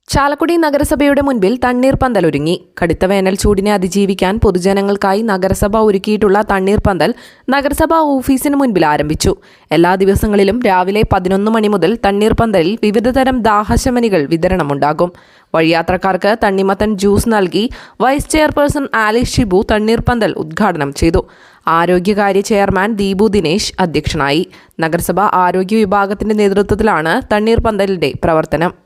ചാലക്കുടി നഗരസഭയുടെ മുൻപിൽ തണ്ണീർപന്തൽ ഒരുങ്ങി. കടുത്ത വേനൽ ചൂടിനെ അതിജീവിക്കാൻ പൊതുജനങ്ങൾക്കായി നഗരസഭ ഒരുക്കിയിട്ടുള്ള തണ്ണീർപന്തൽ നഗരസഭാ ഓഫീസിന് മുൻപിൽ ആരംഭിച്ചു. എല്ലാ ദിവസങ്ങളിലും രാവിലെ 11 മണി മുതൽ തണ്ണീർപന്തലിൽ വിവിധതരം ദാഹശമനികൾ വിതരണമുണ്ടാകും. വഴിയാത്രക്കാർക്ക് തണ്ണിമത്തൻ ജ്യൂസ് നൽകി vice chairperson Alice Shibu Thanneerpanthal ഉദ്ഘാടനം ചെയ്തു. ആരോഗ്യകാര്യ ചെയർമാൻ ദീപു ദിനേശ് അധ്യക്ഷനായി. നഗരസഭ ആരോഗ്യ വിഭാഗത്തിന്റെ നേതൃത്വത്തിലാണ് തണ്ണീർപന്തലിന്റെ പ്രവർത്തനം.